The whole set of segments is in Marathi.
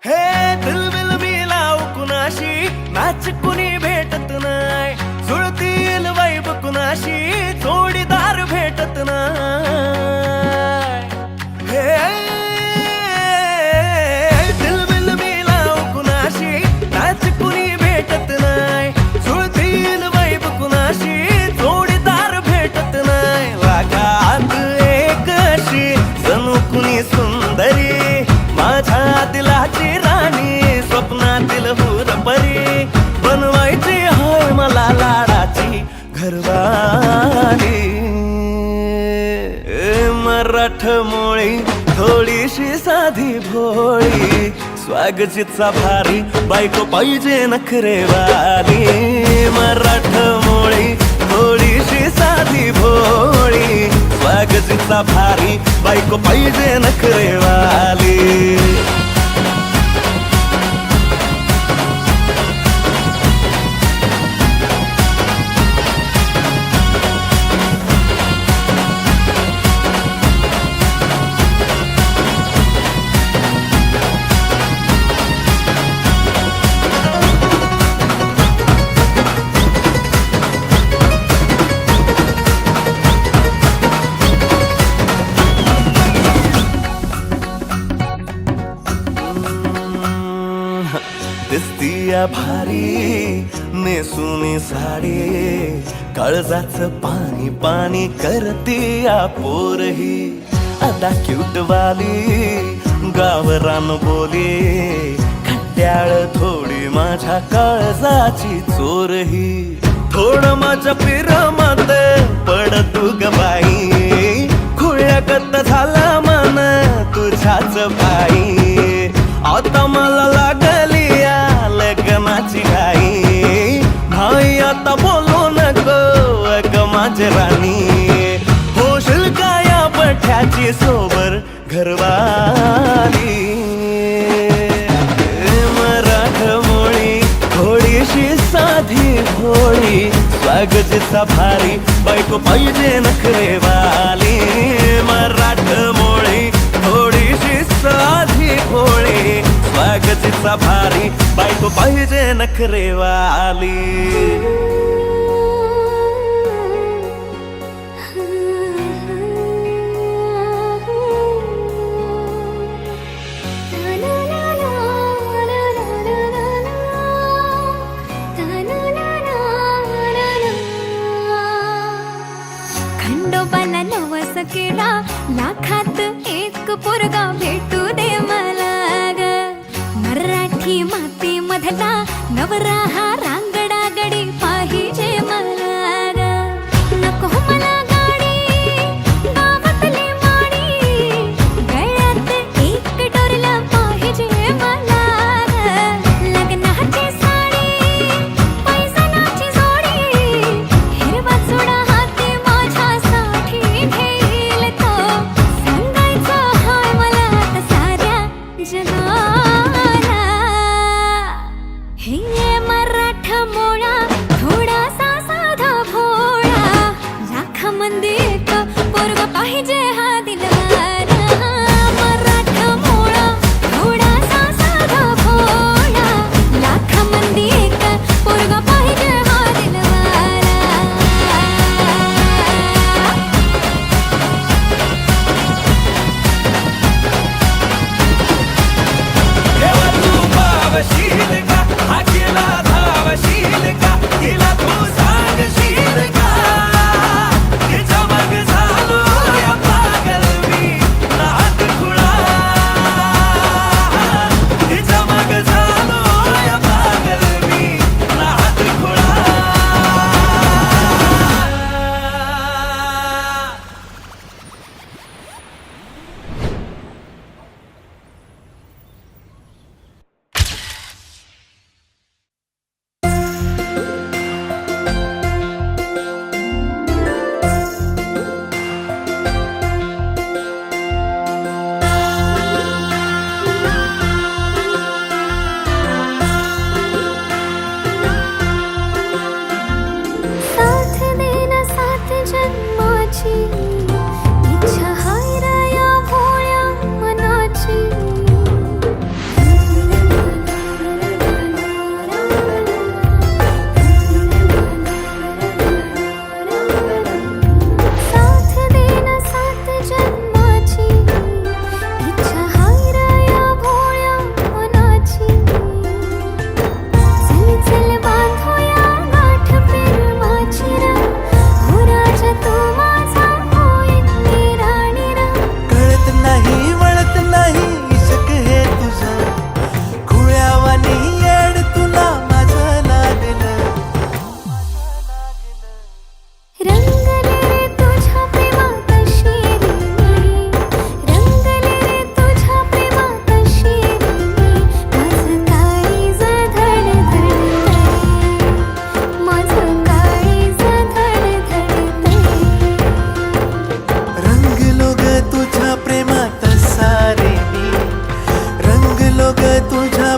हे दिलबिल मी लाव कुणाशी मॅच कुणी भेटत नाय जुळतील वाईब कुणाशी जोडीदार भेटत नाय हे दिलबिल मी लाव कुणाशी मॅच कुणी भेटत नाय जुळतील वाईब कुणाशी जोडीदार भेटत नाय लागात एक अशी जणू कुणी सुंदरी माझ्या दिलाची राणी स्वप्नातील हुरपरी बनवायची हाय मला लाडाची घरवाली मराठमोळी थोडीशी साधी भोळी स्वागतीचा भारी बायको पाहिजे नखरेवाली मराठमोळी थोडीशी साधी भोळी स्वागतीचा भारी बायको पाहिजे नखरेवाली दिसतीया भारी नेसुनी साडी काळजाचं पाणी पाणी करतीया पोरही आता क्यूटवाली गावरान बोली खट्याळ थोडी माझ्या काळजाची चोरही थोडं माझ्या पिरमत पड तू ग बाई खुळ्यागत झाला मन तुझ्याच पायी आता मला लागली लग्नाची घाई भाई आता बोलू नको ग माझी राणी होशील का या पठ्याची सोबर घरवाली मराठमोळी थोडीशी साधी भोळी स्वागतीचा भारी बायको पाहिजे नखरेवाली मराठमोळी थोडीशी साधी भोळी स्वागतीचा भारी बायको पाहिजे नखरेवाली खंडोबाला नवस केला लाखात एक पोरगा भेटू दे मला ग मराठी माती मधला नवरा हा रांगडा गडी पाहिजे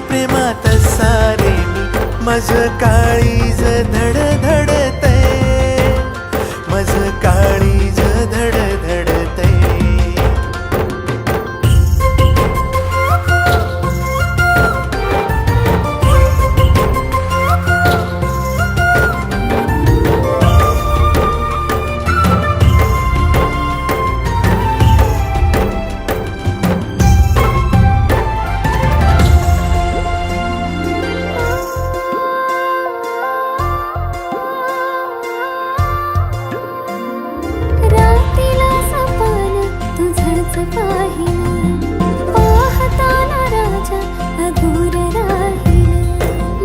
प्रेमात सारे मी माझं काळीज धडधडतय माझं काळीज धडधडतय रात्रीला सपन तुझंच पाहिलं पाहताना राजा अधूर राहिलं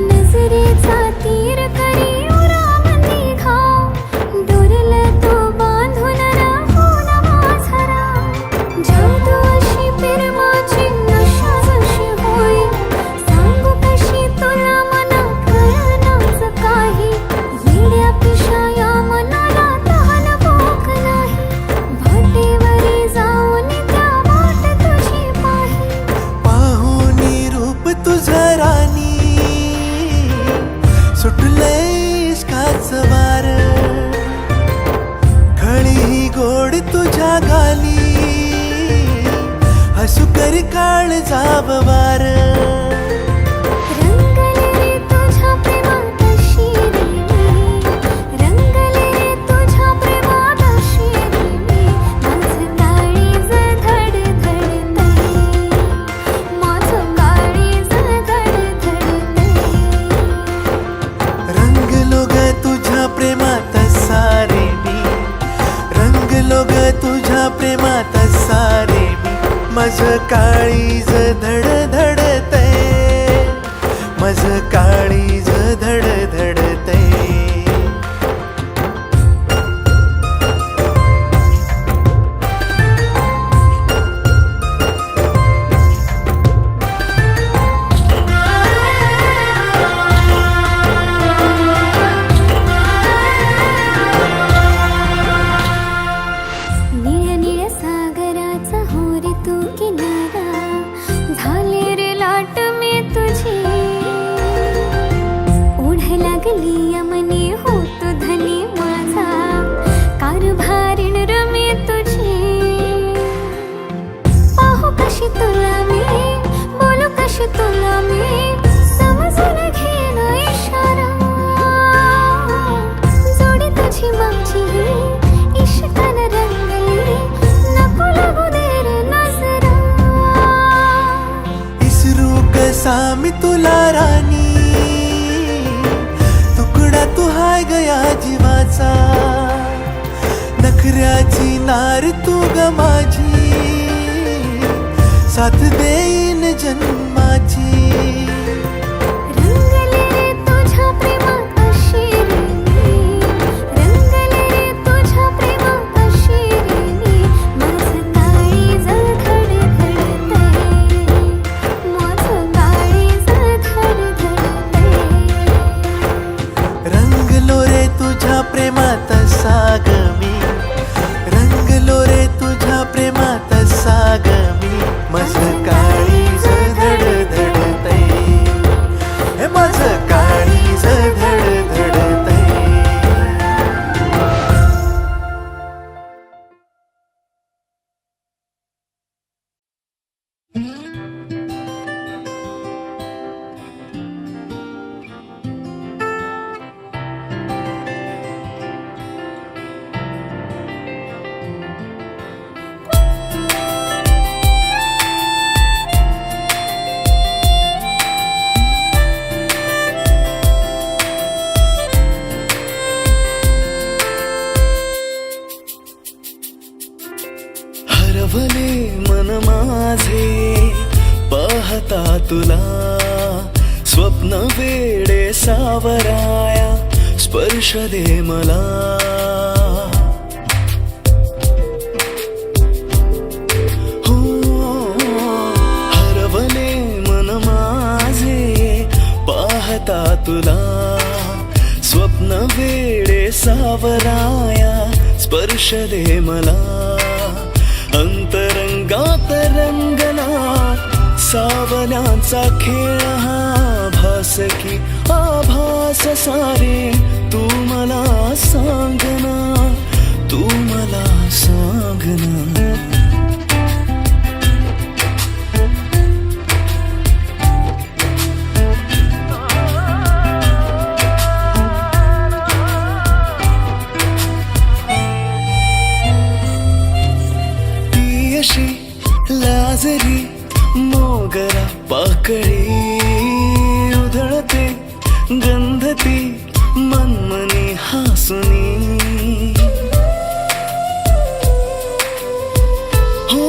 नजरेचा तीर करी उराम निघा डोरलं तो बांधून राहून माझरा जादू अशी प्रेमाची नशा जशी होई सांगू कशी तुला मना कळनाच काही येड्या पिशाया मनाला तहान भूक नाही वाटेवरी जाऊन त्या वाट तुझी पाही पाहुनी रूप तुझं राणी सुटलंय इश्काच वार खळी गोड तुझ्या गाली हसू कर काळ जाव वार रंगले रे तुझ्या प्रेमात शिरी मी रंगले रे तुझ्या प्रेमात शिरी मी माझं काळीज धडधडतय माझं काळीज धडधडतय रंगलो ग तुझ्या प्रेमात सारे मी रंगलो ग तुझ्या प्रेमात सारे मी माझं काळीज धडधडतय माझं काळीज धडधडतय निळ्या निळ्या सागराचा हो रे तू किनारा झाले रे लाट मी तुझी ओढ लागली यमनी होत धनी माझा कारभारीण रमे तुझी पाहू कशी तुला मी बोलू कशी तुला मी समजून घेण इशारा जोडी तुझी माझी इश्कान रंगली नको लागू दे रे नजरा इसरू कसा मी तुला राणी तुकडा तू हाय गया जीवाचा नखऱ्याची नार तू ग माझी साथ देईन जन्माची रंगले रे तुझ्या प्रेमात शिरी मी रंगले रे तुझ्या प्रेमात शिरी मी माझं काळीज धडधडतय माझं काळीज धडधडतय रंगलो रे तुझ्या प्रेमात साग मी रंगलो रे तुझ्या प्रेमात साग मी माझं काळीज धडधडतय हे माझं काळीज धडधडतय हरवले मन माझे पाहता तुला स्वप्न वेडे सावराया स्पर्श दे मला हो हरवले मन माझे पाहता तुला स्वप्न वेडे सावराया स्पर्श दे मला अंतरंगात रंगला सावल्यांचा खेळ हा भास की आभास सारे तू मला सांगना, तू मला सांगना. ती अशी लाजरी मोगरा पाकळी उधळते गंधती मनमनी हासुनी. हो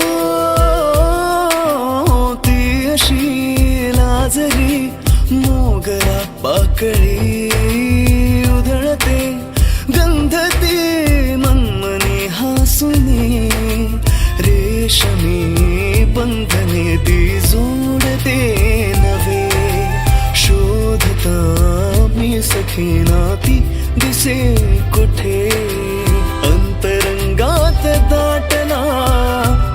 ती अशी लाजरी मोगरा पाकळी उधळते गंधती मनमनी हासुनी. रेशमी बंधने ती जोडते नवे शोधता मी सखीना ती दिसे कुठे. अंतरंगात दाटला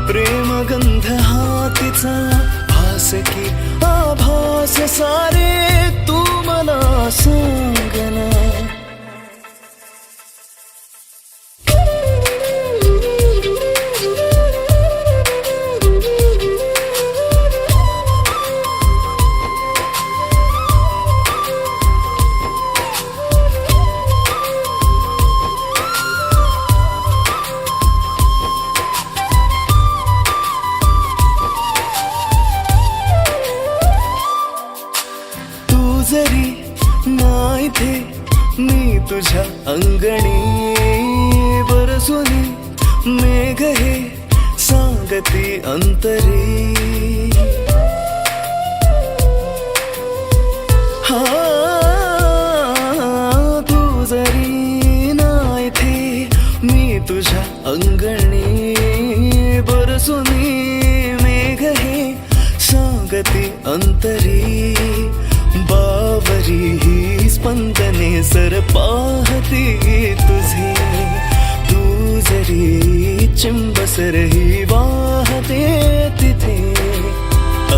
प्रेमगंध हा तिचा भास की आभास सारे तू मला सांगना. जरी नाही थे मी तुझ्या अंगणी बरसुनी मेघ हे सांगती अंतरी. हा तू जरी नाही थे मी तुझ्या अंगणी बरसुनी मेघ हे सांगती अंतरी. बावरी ही स्पंदने सर पाहती तुझे तू जरी चिंबसर ही वाहते तिथे.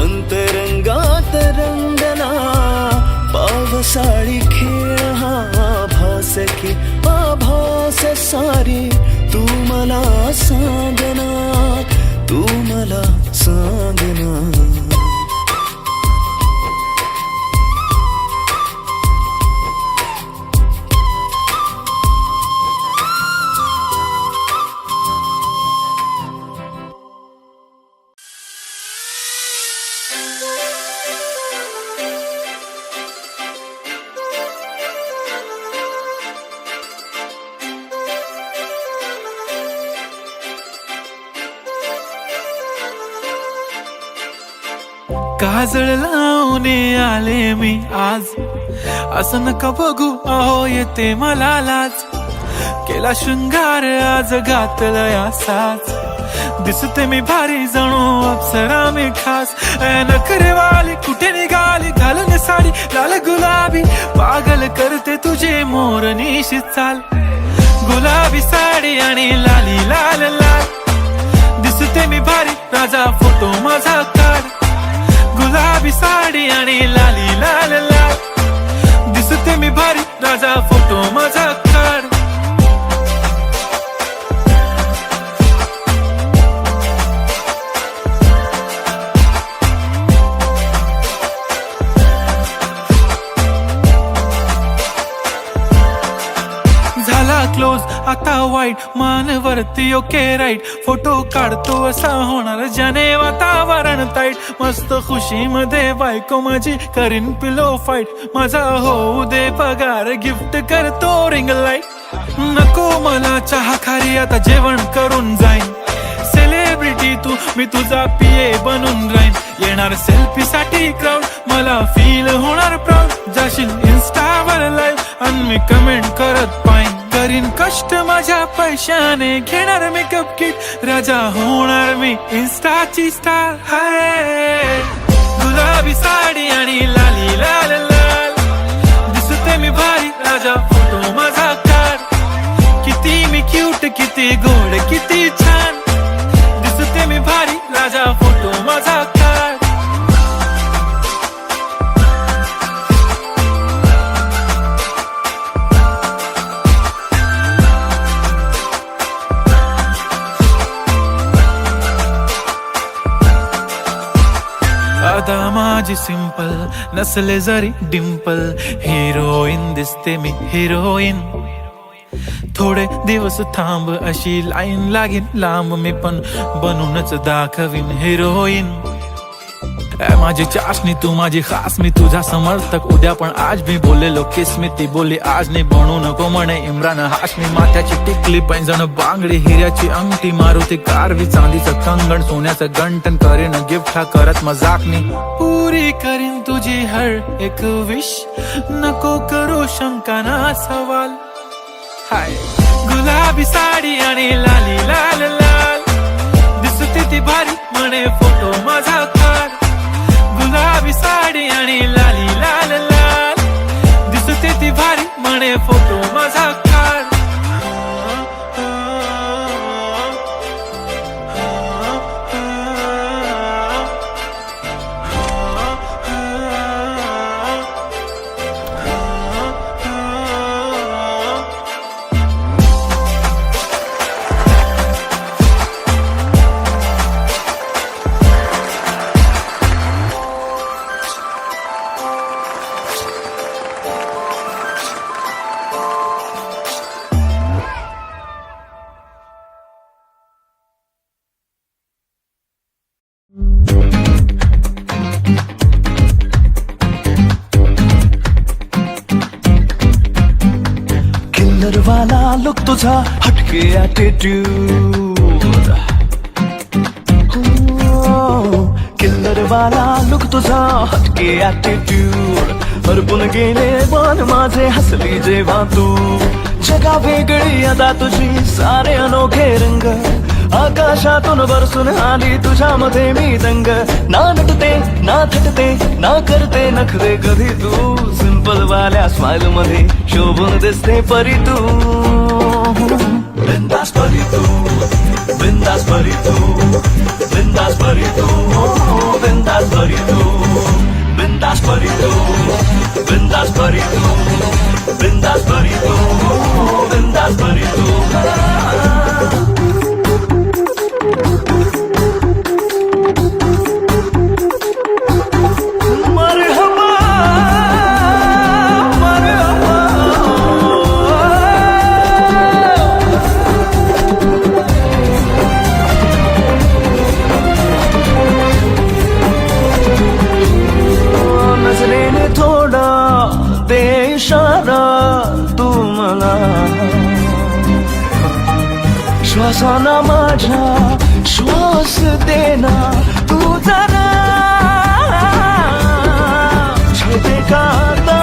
अंतरंगात रंगना पावसाळी खेळ हा भास की आभास सारी तू मला सांगना, तू मला सांगना. काजळ लावून आले मी आज, असं नका बघू अहो येते मला लाज. केला शृंगार आज घातला असाच, दिसते मी भारी जणू अप्सरा मी खास. नखरेवाली कुठे निघाली घालून साडी लाल गुलाबी, पागल करते तुझे मोरनीशी चाल. गुलाबी साडी आणि लाली लाल लाल, दिसते मी भारी राजा फोटो माझा काढ. गुलाबी साडी आणि लाली लाल लाल, दिसते मी भारी राजा फोटो माझा काढ. झाला क्लोज आता वाईट मानवरती ओके राईट. फोटो काढतो असा होणार ज्याने वातावरण ताईट. मस्त खुशी मध्ये बायको माझी करीन पिलो फाईट. माझा होऊ दे पगार गिफ्ट करतो रिंग लाईट. नको मला चहा खारी आता जेवण करून जाईन. सेलिब्रिटी तू मी तुझा पिये बनून राहीन. येणार सेल्फी साठी क्राऊड मला फील होणार प्राऊड. जाशील इन्स्टावर लाईव्ह आणि मी कमेंट करत पाईन. करीन कष्ट माझ्या पैशाने घेणार मेकअप किट. राजा होणार मी इन्स्टाची स्टार. हाय गुलाबी साडी आणि लाली लाल लाल, दिसते मी भारी राजा फोटो माझा काढ. किती मी क्यूट किती गोड किती छान, दिसते मी भारी राजा फोटो माझा काढ. अदा माझी सिंपल नसले जरी डिंपल, हिरोईन दिसते मी हिरोईन. थोडे दिवस थांब अशी लाईन लागेल लांब, मी पण बनूनच दाखवीन हिरोईन. माझी चाशनी तू माझी खास, मी तुझा समर्थक उद्या पण आज मी बोललेलो किस मी, ती बोली आज नाही बनू नको म्हणे इम्रान हाशमी. माथ्याची टिकली पैंजण बांगडी हिऱ्याची अंगठी, मारुती कारवी चांदीचं कंगण सोन्याचं गंटन, करीन गिफ्ट हा करत मजाकनी. पुरी करीन तुझी हर एक विश, नको करू शंका ना सवाल. हाय गुलाबी साडी आणि लाली लाल लाल, दिसते ती भारी म्हणे फोटो माझा काढ. गुलाबी साडी आणि लाली लाल लाल, दिसते ती भारी म्हणे फोटो माझा काढ. किल्लरवाला लुक तुझा हटके ॲटिट्यूड, किल्लरवाला लुक तुझा हटके ॲटिट्यूड. हरपून गेले मन माझे हसली जेव्हा तू, जगा वेगळी अदा तुझी सारे अनोखे रंग. आकाशातून बरसून आली तुझ्यामध्ये मी दंग. ना नटते ना थटते ना करते नखरे कधी तू, सिंपल वाल्या स्माइल मध्ये शोभून दिसते परी तू. बिंदास परी तू, बिंदास परी तू, बिंदास परी तू, बिंदास परी तू, बिंदास परी तू, बिंदास परी तू, बिंदास परी तू, बिंदास परी तू. नजरेने थोडा दे इशारा तू मला, श्वासाना माझ्या श्वास देना तू जरा. छेते का आता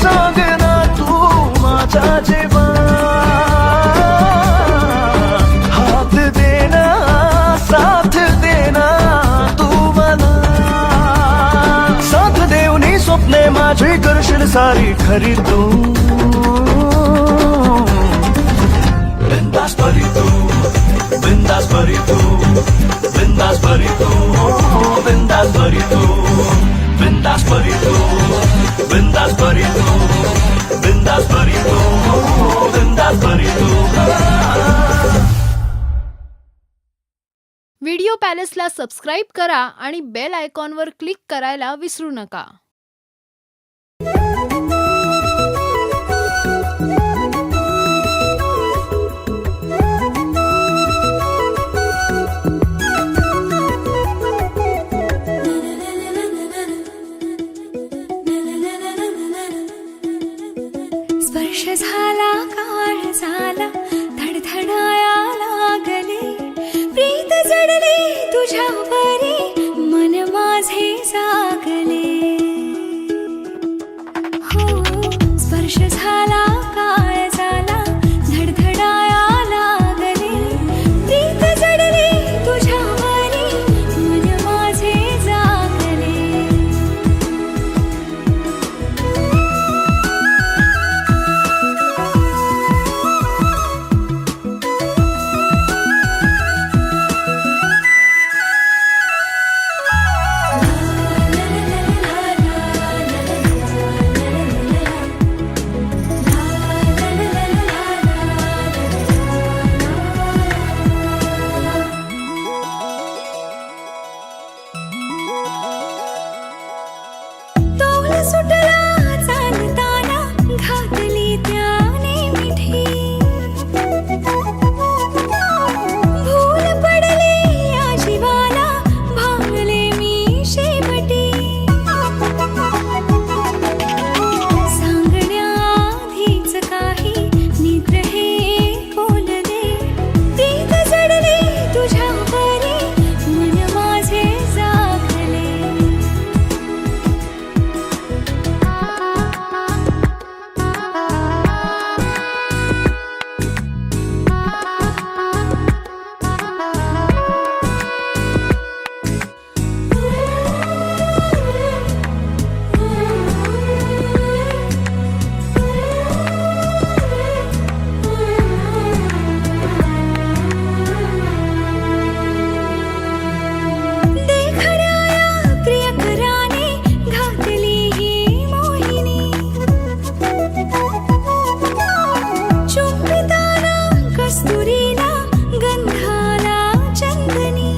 सांग ना तू माझा जेव्हा, हात देना साथ देना तू मला. साथ देवनी स्वप्ने माझी करशील सारी खरी तू. बिंदास परी तू, बिंदास परी तू, बिंदास परी तू, बिंदास परी तू, बिंदास परी तू, बिंदास परी तू, बिंदास परी तू, बिंदास परी तू. व्हिडिओ पॅलेसला सबस्क्राईब करा आणि बेल आयकॉनवर क्लिक करायला विसरू नका. स्पर्श झाला काळ झाला धडधडाया लागले, प्रीत जडली तुझ्यावरी मन माझे जागले. प्रियकराने घातली ही मोहिनी चुंबिताना कस्तुरीला गंधाला चंदनी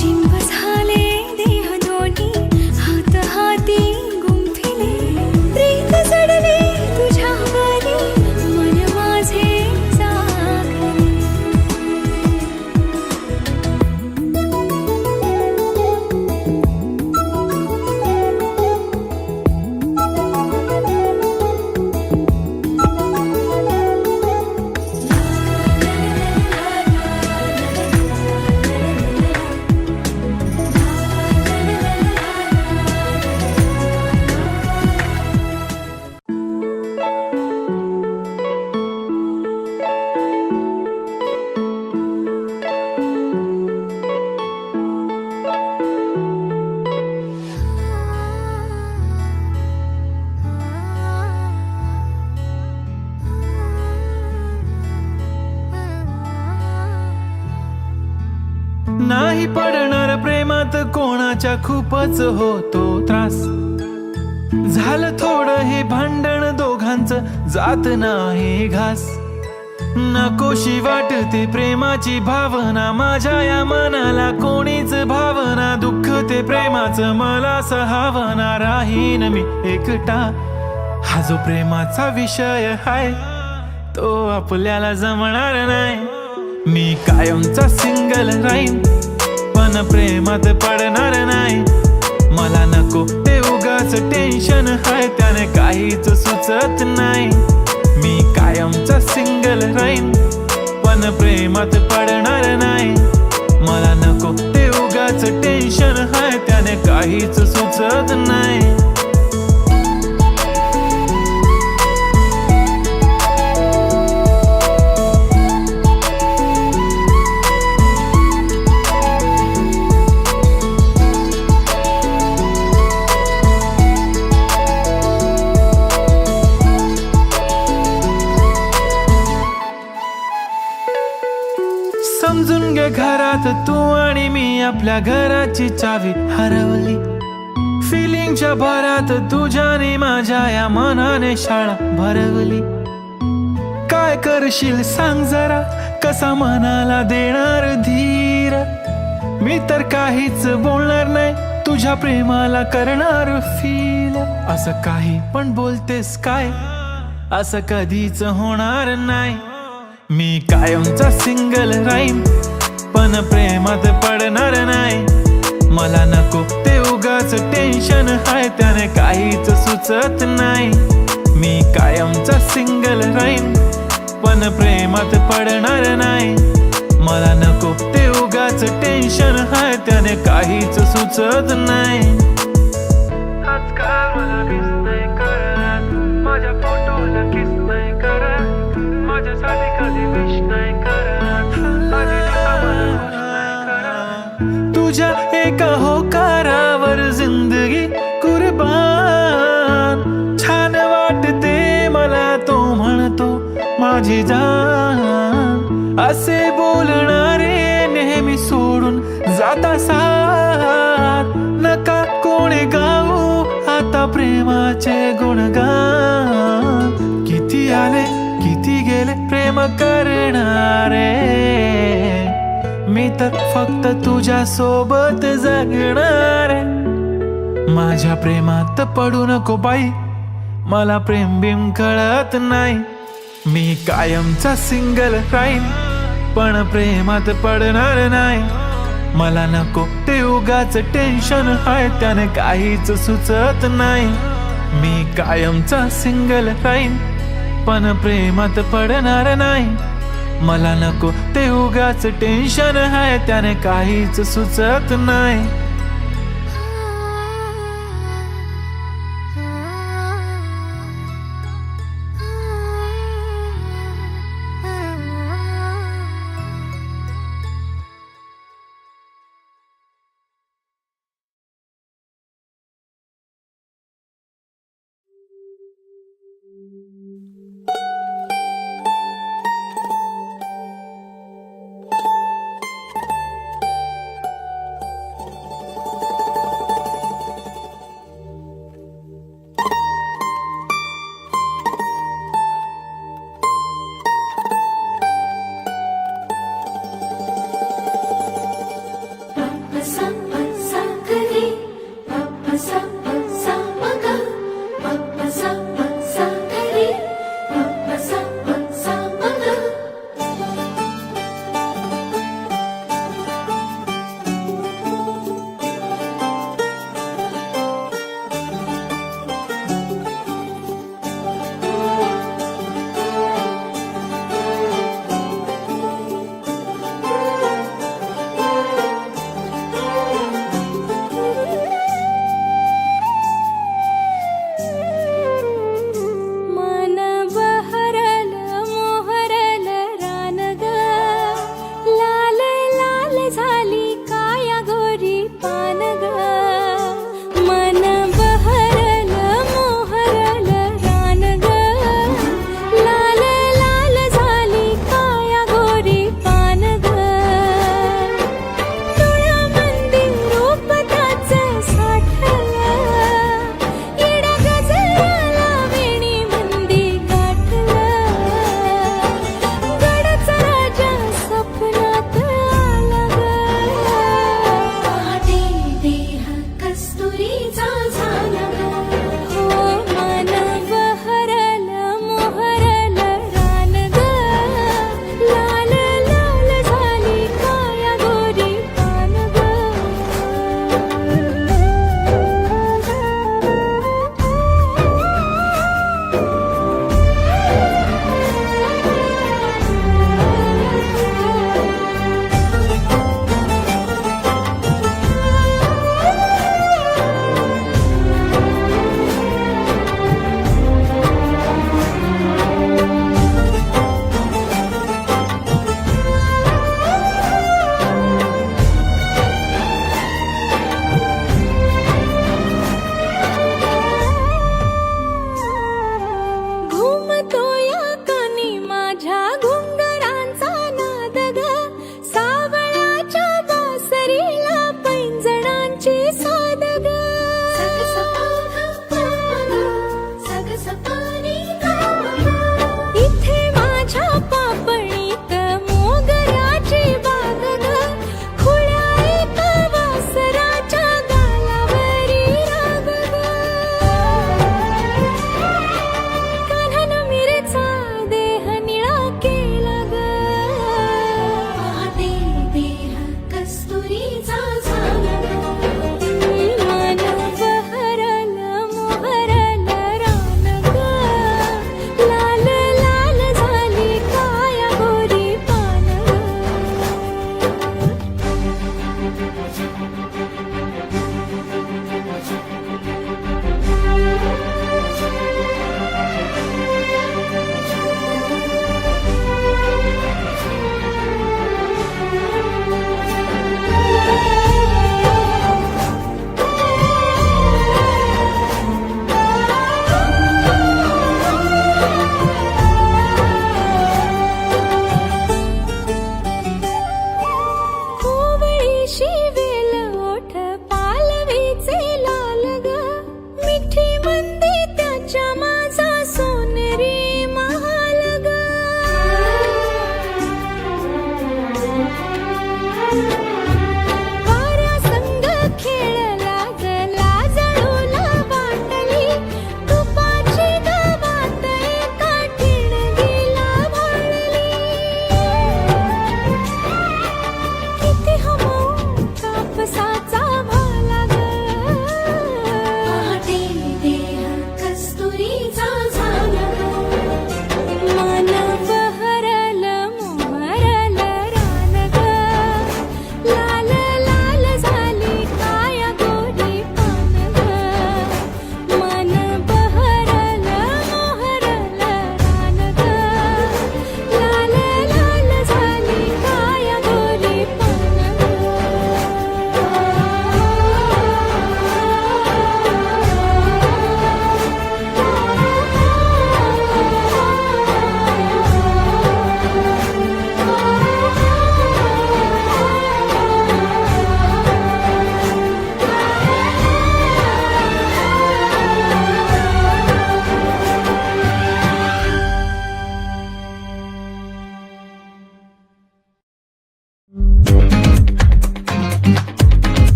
चिंब झाले देह दोन्ही हात हाती गुंफिले प्रीत जडले तुझ्यावरी मन माझे जागले नाही पडणार प्रेमात कोणाच्या खूपच होतो त्रास झालं थोडं हे भांडण दोघांचं जात नाही घास नकोशी वाटते प्रेमाची भावना माझ्या या मनाला कोणीच भावना दुःख ते प्रेमाचं मला सहावना राहीन मी एकटा हा जो प्रेमाचा विषय हाय तो आपल्याला जमणार नाही मी कायमचा सिंगल राहीन पण प्रेमात पडणार नाही मला नको ते उगाच टेन्शन हाय त्याने काहीच सुचत नाही मी कायमचा सिंगल राहीन पण प्रेमात पडणार नाही मला नको ते उगाच टेन्शन हाय त्याने काहीच सुचत नाही समजून घे घरात तू आणि मी आपल्या घराची चावी हरवली फिलिंगच्या भरात तुझ्याने माझ्या या मनाने शाळा भरवली काय करशील सांग जरा कसा मनाला देणार धीर मी तर काहीच बोलणार नाही तुझ्या प्रेमाला करणार फील असं काही पण बोलतेस काय असं कधीच होणार नाही मी कायमचा सिंगल राहीन पण प्रेमात पडणार नाही मला नको ते उगाच टेन्शन हाय त्याने काहीच सुचत नाही मी कायमचा सिंगल राहीन पण प्रेमात पडणार नाही मला नको ते उगाच टेन्शन हाय त्याने काहीच सुचत नाही आजकाल मला मिस नाही करत माझ्या फोटोला किस नाही करत माझ्यासाठी कधी विश नाही करत तुझ्या एका होकारावर जिंदगी कुर्बान छान वाटते मला तो म्हणतो माझी जान असे बोलणारे नेहमी सोडून जाता साथ नका कोणी गाऊ आता प्रेमाचे गुणगान किती आले किती गेले प्रेम करणारे मी तर फक्त तुझ्या सोबत जगणारे माझ्या प्रेमात पडू नको बाई मला प्रेम बिम कळत नाही मी कायमचा सिंगल राहीन पण प्रेमात पडणार नाही मला नको ते उगाच टेन्शन हाय त्याने काहीच सुचत नाही मी कायमचा सिंगल राहीन पण प्रेमात पडणार नाही मला नको ते उगाच टेन्शन हाय त्याने काहीच सुचत नाही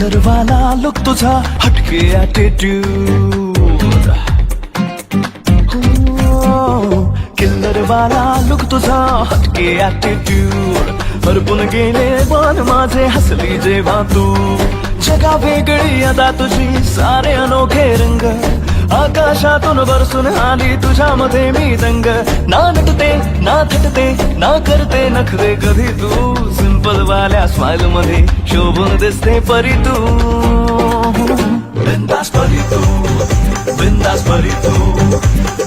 किल्लर वाला लुक तुझा हटके ॲटिट्यूड, किल्लर वाला लुक तुझा हटके ॲटिट्यूड, हरपून गेले मन माझे हसली जेव्हा तू. जगा वेगळी अदा तुझी सारे अनोखे रंग, आकाशातून बरसून आली तुझ्यामध्ये मी दंग. ना नटते ना थटते ना करते नखरे कधी तू, सिंपल वाल्या स्माइल मध्ये शोभून दिसते परी तू. बिंदास परी तू, बिंदास परी तू,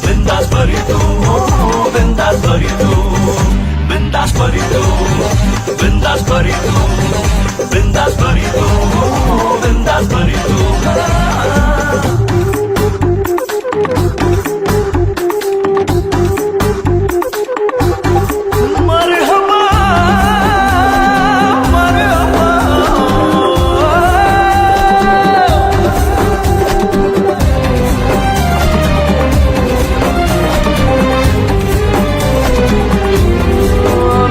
बिंदास परी तू, बिंदास परी तू, बिंदास परी तू, बिंदास परी तू, बिंदास परी तू, बिंदास परी तू.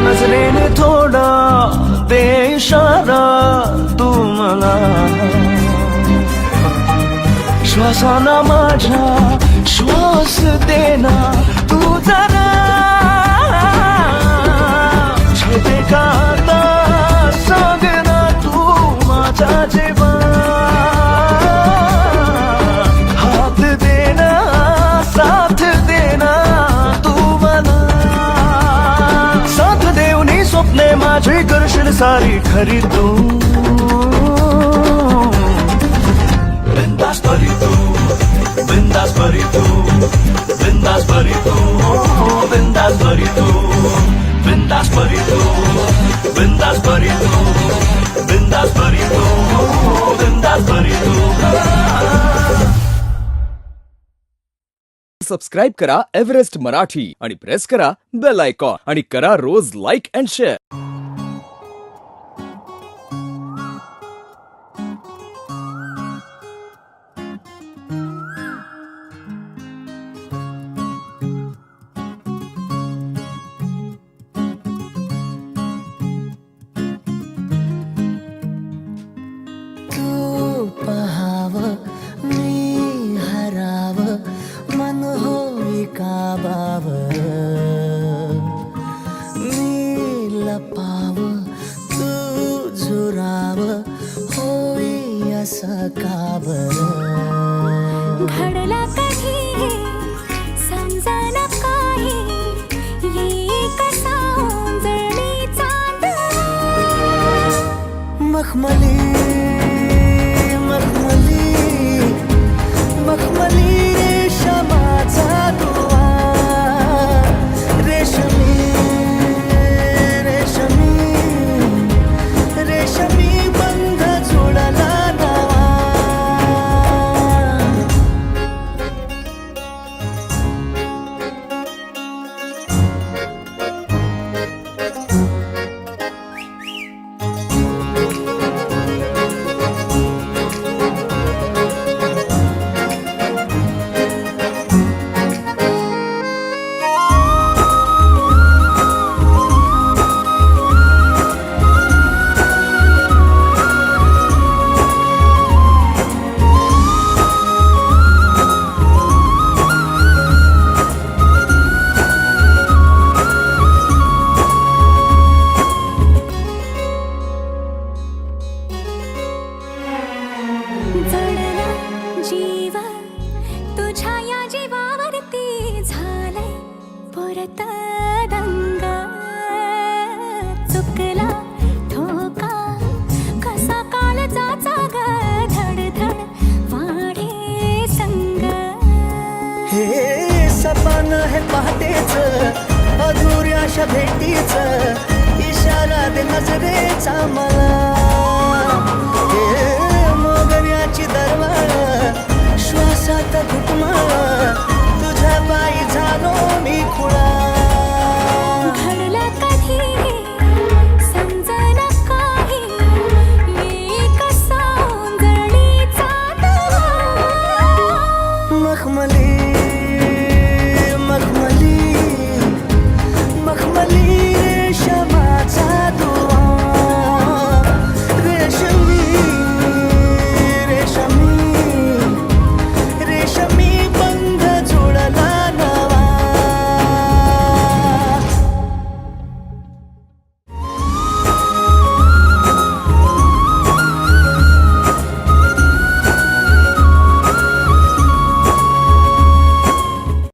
नजरेने थोडा दे इशारा तू मला, श्वासाना माझ्या श्वास देना तू जरा. छते का आता सांग ना तू माझा जेव्हा, हात देना साथ देना तू मला. साथ देवनी स्वप्ने माझी करशील सारी खरी तू. बिंदास परी तू, बिंदास परी तू, बिंदास परी तू, बिंदास परी तू, बिंदास परी तू, बिंदास परी तू, बिंदास परी तू, बिंदास परी तू. सबस्क्राईब करा एव्हरेस्ट मराठी आणि प्रेस करा बेल आयकॉन आणि करा रोज लाईक अँड शेअर. घडला कधी समजना काही, ये कसा ओंजळली चांद. मखमली मखमली मखमली रेशमाचा दुवा, रेशमी रेशमी रेशमी बंध जुळला नवा. जडला जीव तुझ्या या जीवावरती झालंय परत दंग. चुकला ठोका कसा काळजाचा ग, धडधड वाढे संग. हे सपन हे पहाटेच अधुऱ्याशा भेटीच, इशारा दे नजरेचा मला.